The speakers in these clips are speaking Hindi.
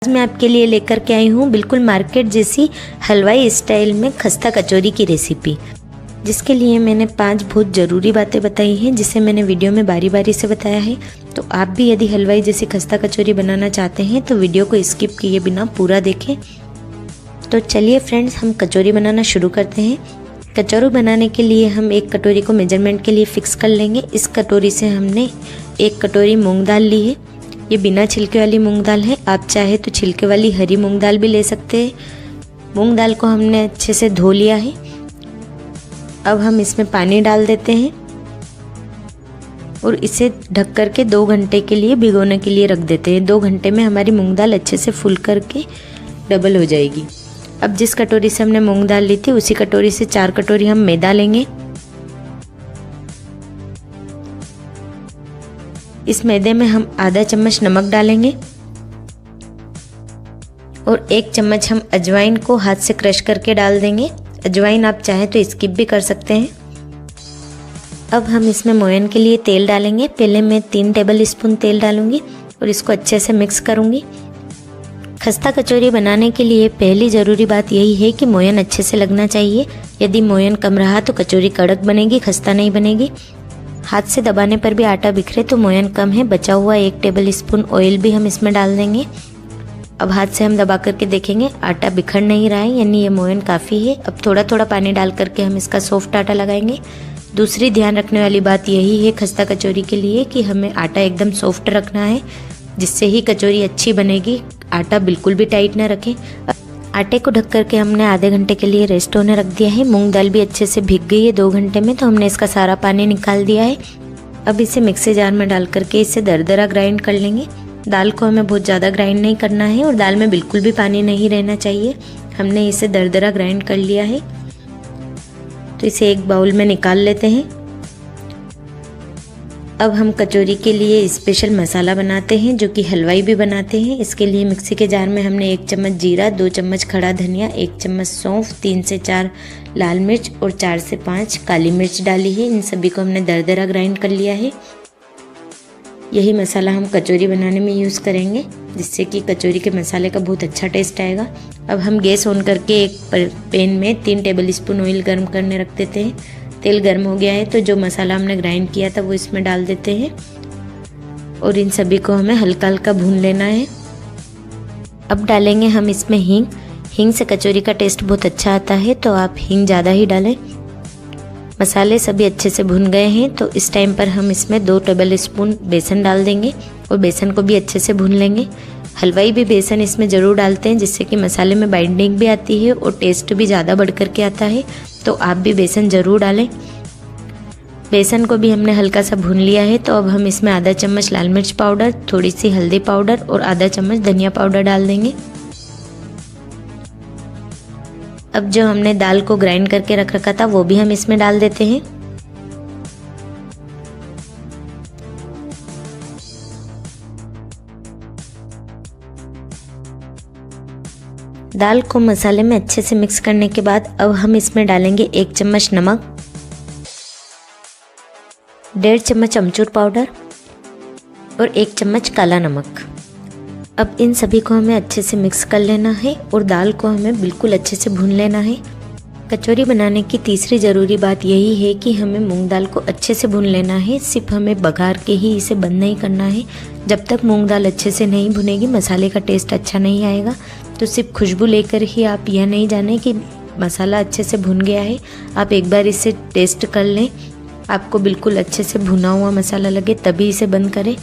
आज मैं आपके लिए लेकर के आई हूँ बिल्कुल मार्केट जैसी हलवाई स्टाइल में खस्ता कचौरी की रेसिपी, जिसके लिए मैंने 5 बहुत ज़रूरी बातें बताई हैं, जिसे मैंने वीडियो में बारी बारी से बताया है। तो आप भी यदि हलवाई जैसी खस्ता कचौरी बनाना चाहते हैं तो वीडियो को स्किप किए बिना पूरा देखें। तो चलिए फ्रेंड्स, हम कचौरी बनाना शुरू करते हैं। कचौरी बनाने के लिए हम एक कटोरी को मेजरमेंट के लिए फ़िक्स कर लेंगे। इस कटोरी से हमने 1 कटोरी मूँग दाल ली है। ये बिना छिलके वाली मूंग दाल है, आप चाहे तो छिलके वाली हरी मूंग दाल भी ले सकते हैं। मूंग दाल को हमने अच्छे से धो लिया है। अब हम इसमें पानी डाल देते हैं और इसे ढक करके 2 घंटे के लिए भिगोने के लिए रख देते हैं। 2 घंटे में हमारी मूंग दाल अच्छे से फूल करके डबल हो जाएगी। अब जिस कटोरी से हमने मूंग दाल ली थी उसी कटोरी से 4 कटोरी हम मैदा लेंगे। इस मैदे में हम आधा चम्मच नमक डालेंगे और 1 चम्मच हम अजवाइन को हाथ से क्रश करके डाल देंगे। अजवाइन आप चाहें तो स्किप भी कर सकते हैं। अब हम इसमें मोयन के लिए तेल डालेंगे। पहले मैं 3 टेबल स्पून तेल डालूंगी और इसको अच्छे से मिक्स करूंगी। खस्ता कचौरी बनाने के लिए पहली ज़रूरी बात यही है कि मोयन अच्छे से लगना चाहिए। यदि मोयन कम रहा तो कचौरी कड़क बनेगी, खस्ता नहीं बनेगी। हाथ से दबाने पर भी आटा बिखरे तो मोयन कम है। बचा हुआ 1 टेबल स्पून ऑयल भी हम इसमें डाल देंगे। अब हाथ से हम दबा करके देखेंगे, आटा बिखर नहीं रहा है, यानी ये मोयन काफ़ी है। अब थोड़ा थोड़ा पानी डाल करके हम इसका सॉफ्ट आटा लगाएंगे। दूसरी ध्यान रखने वाली बात यही है खस्ता कचौरी के लिए कि हमें आटा एकदम सॉफ्ट रखना है, जिससे ही कचौरी अच्छी बनेगी। आटा बिल्कुल भी टाइट ना रखें। आटे को ढक करके हमने आधे घंटे के लिए रेस्ट होने रख दिया है। मूंग दाल भी अच्छे से भीग गई है 2 घंटे में, तो हमने इसका सारा पानी निकाल दिया है। अब इसे मिक्सी जार में डाल करके इसे दरदरा ग्राइंड कर लेंगे। दाल को हमें बहुत ज़्यादा ग्राइंड नहीं करना है और दाल में बिल्कुल भी पानी नहीं रहना चाहिए। हमने इसे दरदरा ग्राइंड कर लिया है, तो इसे एक बाउल में निकाल लेते हैं। अब हम कचौरी के लिए स्पेशल मसाला बनाते हैं, जो कि हलवाई भी बनाते हैं। इसके लिए मिक्सी के जार में हमने 1 चम्मच जीरा, 2 चम्मच खड़ा धनिया, 1 चम्मच सौंफ, 3 से 4 लाल मिर्च और 4 से 5 काली मिर्च डाली है। इन सभी को हमने दरदरा ग्राइंड कर लिया है। यही मसाला हम कचौरी बनाने में यूज़ करेंगे, जिससे कि कचौरी के मसाले का बहुत अच्छा टेस्ट आएगा। अब हम गैस ऑन करके एक पैन में 3 टेबल स्पून ऑयल गर्म करने रख देते हैं। तेल गर्म हो गया है तो जो मसाला हमने ग्राइंड किया था वो इसमें डाल देते हैं और इन सभी को हमें हल्का हल्का भून लेना है। अब डालेंगे हम इसमें हींग। हींग से कचौरी का टेस्ट बहुत अच्छा आता है, तो आप हींग ज़्यादा ही डालें। मसाले सभी अच्छे से भुन गए हैं, तो इस टाइम पर हम इसमें 2 टेबल स्पून बेसन डाल देंगे और बेसन को भी अच्छे से भून लेंगे। हलवाई भी बेसन इसमें ज़रूर डालते हैं, जिससे कि मसाले में बाइंडिंग भी आती है और टेस्ट भी ज़्यादा बढ़ कर के आता है, तो आप भी बेसन ज़रूर डालें। बेसन को भी हमने हल्का सा भून लिया है, तो अब हम इसमें आधा चम्मच लाल मिर्च पाउडर, थोड़ी सी हल्दी पाउडर और आधा चम्मच धनिया पाउडर डाल देंगे। अब जो हमने दाल को ग्राइंड करके रख रखा था वो भी हम इसमें डाल देते हैं। दाल को मसाले में अच्छे से मिक्स करने के बाद अब हम इसमें डालेंगे 1 चम्मच नमक, 1.5 चम्मच अमचूर पाउडर और 1 चम्मच काला नमक। अब इन सभी को हमें अच्छे से मिक्स कर लेना है और दाल को हमें बिल्कुल अच्छे से भून लेना है। कचौरी बनाने की तीसरी ज़रूरी बात यही है कि हमें मूंग दाल को अच्छे से भून लेना है। सिर्फ हमें बघार के ही इसे बंद नहीं करना है। जब तक मूंग दाल अच्छे से नहीं भुनेगी मसाले का टेस्ट अच्छा नहीं आएगा। तो सिर्फ खुशबू लेकर ही आप यह नहीं जाने कि मसाला अच्छे से भुन गया है। आप एक बार इसे टेस्ट कर लें, आपको बिल्कुल अच्छे से भुना हुआ मसाला लगे तभी इसे बंद करें।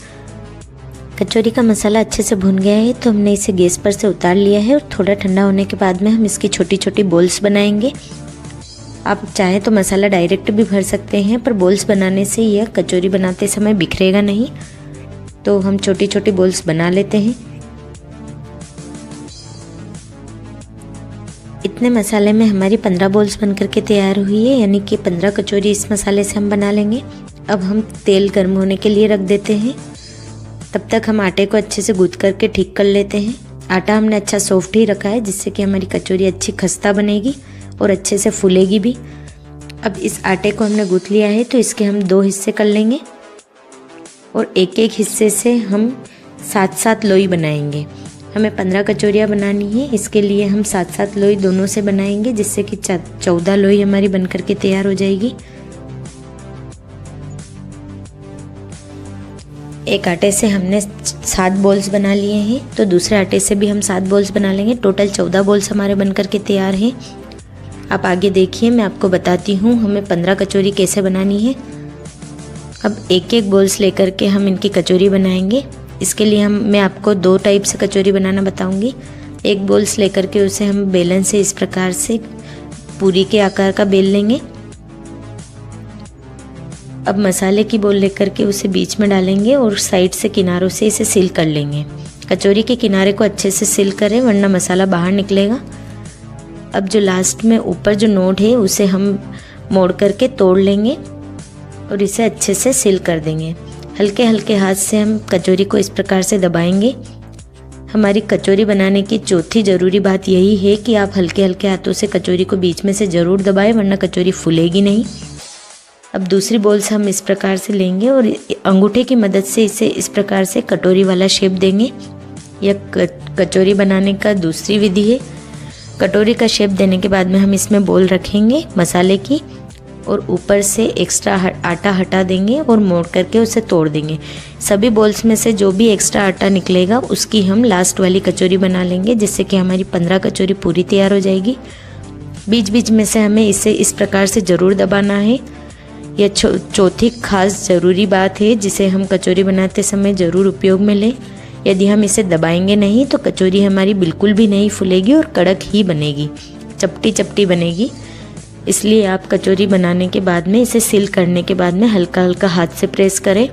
कचौरी का मसाला अच्छे से भुन गया है, तो हमने इसे गैस पर से उतार लिया है और थोड़ा ठंडा होने के बाद में हम इसकी छोटी छोटी बॉल्स बनाएंगे। आप चाहें तो मसाला डायरेक्ट भी भर सकते हैं, पर बॉल्स बनाने से यह कचौरी बनाते समय बिखरेगा नहीं, तो हम छोटी छोटी बॉल्स बना लेते हैं। इतने मसाले में हमारी 15 बॉल्स बन करके तैयार हुई है, यानी कि 15 कचौरी इस मसाले से हम बना लेंगे। अब हम तेल गर्म होने के लिए रख देते हैं। तब तक हम आटे को अच्छे से गूंथ करके ठीक कर लेते हैं। आटा हमने अच्छा सॉफ्ट ही रखा है, जिससे कि हमारी कचौरी अच्छी खस्ता बनेगी और अच्छे से फूलेगी भी। अब इस आटे को हमने गूंथ लिया है, तो इसके हम 2 हिस्से कर लेंगे और एक एक हिस्से से हम 7-7 लोई बनाएंगे। हमें 15 कचौरियाँ बनानी है। इसके लिए हम 7-7 लोई दोनों से बनाएंगे, जिससे कि 14 लोई हमारी बनकर के तैयार हो जाएगी। एक आटे से हमने 7 बॉल्स बना लिए हैं, तो दूसरे आटे से भी हम 7 बॉल्स बना लेंगे। टोटल 14 बॉल्स हमारे बनकर के तैयार हैं। आप आगे देखिए, मैं आपको बताती हूँ हमें 15 कचौरी कैसे बनानी है। अब एक एक बॉल्स लेकर के हम इनकी कचौरी बनाएंगे। इसके लिए मैं आपको 2 टाइप से कचौरी बनाना बताऊंगी। एक बॉल्स लेकर के उसे हम बेलन से इस प्रकार से पूरी के आकार का बेल लेंगे। अब मसाले की बोल लेकर के उसे बीच में डालेंगे और साइड से किनारों से इसे सील कर लेंगे। कचौरी के किनारे को अच्छे से सील करें, वरना मसाला बाहर निकलेगा। अब जो लास्ट में ऊपर जो नोट है उसे हम मोड़ करके तोड़ लेंगे और इसे अच्छे से सील कर देंगे। हल्के हल्के हाथ से हम कचौरी को इस प्रकार से दबाएंगे। हमारी कचौरी बनाने की चौथी ज़रूरी बात यही है कि आप हल्के हल्के हाथों से कचौरी को बीच में से ज़रूर दबाएं, वरना कचौरी फूलेगी नहीं। अब दूसरी बॉल से हम इस प्रकार से लेंगे और अंगूठे की मदद से इसे इस प्रकार से कटोरी वाला शेप देंगे। यह कचौरी बनाने का दूसरी विधि है। कटोरी का शेप देने के बाद में हम इसमें बॉल रखेंगे मसाले की और ऊपर से एक्स्ट्रा आटा हटा देंगे और मोड़ करके उसे तोड़ देंगे। सभी बॉल्स में से जो भी एक्स्ट्रा आटा निकलेगा उसकी हम लास्ट वाली कचौरी बना लेंगे, जिससे कि हमारी 15 कचौरी पूरी तैयार हो जाएगी। बीच बीच में से हमें इसे इस प्रकार से ज़रूर दबाना है। यह चौथी खास ज़रूरी बात है, जिसे हम कचौरी बनाते समय ज़रूर उपयोग में लें। यदि हम इसे दबाएंगे नहीं तो कचौरी हमारी बिल्कुल भी नहीं फूलेगी और कड़क ही बनेगी, चपटी चपटी बनेगी। इसलिए आप कचौरी बनाने के बाद में इसे सील करने के बाद में हल्का हल्का हाथ से प्रेस करें।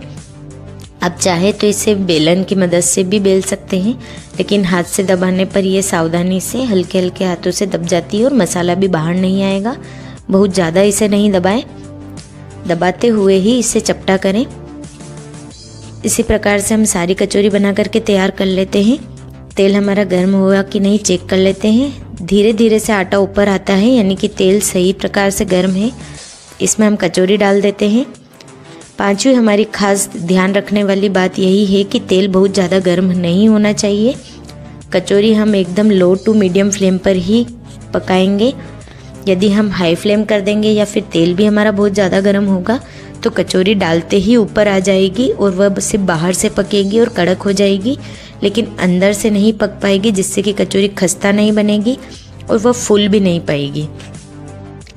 आप चाहे तो इसे बेलन की मदद से भी बेल सकते हैं, लेकिन हाथ से दबाने पर यह सावधानी से हल्के हल्के हाथों से दब जाती है और मसाला भी बाहर नहीं आएगा। बहुत ज़्यादा इसे नहीं दबाएं, दबाते हुए ही इसे चपटा करें। इसी प्रकार से हम सारी कचौरी बना करके तैयार कर लेते हैं। तेल हमारा गर्म हुआ कि नहीं चेक कर लेते हैं। धीरे धीरे से आटा ऊपर आता है, यानी कि तेल सही प्रकार से गर्म है। इसमें हम कचौरी डाल देते हैं। पांचवी हमारी खास ध्यान रखने वाली बात यही है कि तेल बहुत ज़्यादा गर्म नहीं होना चाहिए। कचौरी हम एकदम लो टू मीडियम फ्लेम पर ही पकाएंगे। यदि हम हाई फ्लेम कर देंगे या फिर तेल भी हमारा बहुत ज़्यादा गर्म होगा तो कचौरी डालते ही ऊपर आ जाएगी और वह सिर्फ बाहर से पकेगी और कड़क हो जाएगी, लेकिन अंदर से नहीं पक पाएगी, जिससे कि कचौरी खस्ता नहीं बनेगी और वह फूल भी नहीं पाएगी।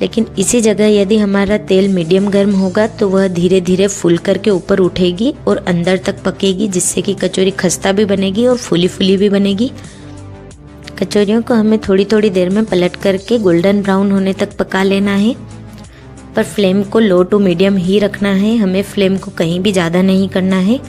लेकिन इसी जगह यदि हमारा तेल मीडियम गर्म होगा तो वह धीरे धीरे फूल करके ऊपर उठेगी और अंदर तक पकेगी, जिससे कि कचौरी खस्ता भी बनेगी और फूली फूली भी बनेगी। कचौरियों को हमें थोड़ी थोड़ी देर में पलट करके गोल्डन ब्राउन होने तक पका लेना है, पर फ्लेम को लो टू मीडियम ही रखना है। हमें फ्लेम को कहीं भी ज़्यादा नहीं करना है।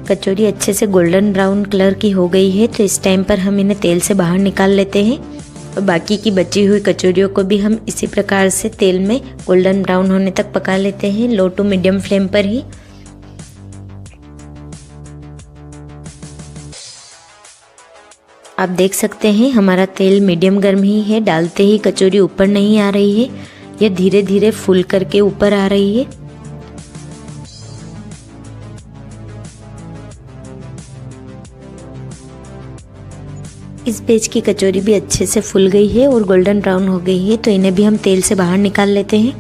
कचौरी अच्छे से गोल्डन ब्राउन कलर की हो गई है, तो इस टाइम पर हम इन्हें तेल से बाहर निकाल लेते हैं और बाकी की बची हुई कचौरियों को भी हम इसी प्रकार से तेल में गोल्डन ब्राउन होने तक पका लेते हैं, लो टू मीडियम फ्लेम पर ही। आप देख सकते हैं हमारा तेल मीडियम गर्म ही है। डालते ही कचौरी ऊपर नहीं आ रही है, यह धीरे धीरे फूल करके ऊपर आ रही है। इस बैच की कचौरी भी अच्छे से फूल गई है और गोल्डन ब्राउन हो गई है, तो इन्हें भी हम तेल से बाहर निकाल लेते हैं।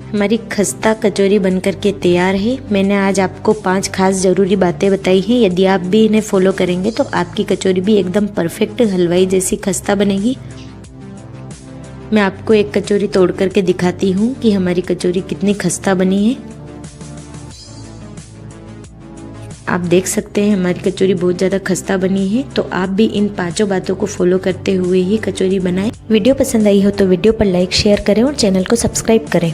हमारी खस्ता कचौरी बनकर के तैयार है। मैंने आज आपको 5 खास ज़रूरी बातें बताई हैं। यदि आप भी इन्हें फॉलो करेंगे तो आपकी कचौरी भी एकदम परफेक्ट हलवाई जैसी खस्ता बनेगी। मैं आपको एक कचौरी तोड़ करके दिखाती हूँ कि हमारी कचौरी कितनी खस्ता बनी है। आप देख सकते हैं हमारी कचौरी बहुत ज़्यादा खस्ता बनी है। तो आप भी इन 5 बातों को फॉलो करते हुए ही कचौरी बनाएं। वीडियो पसंद आई हो तो वीडियो पर लाइक शेयर करें और चैनल को सब्सक्राइब करें।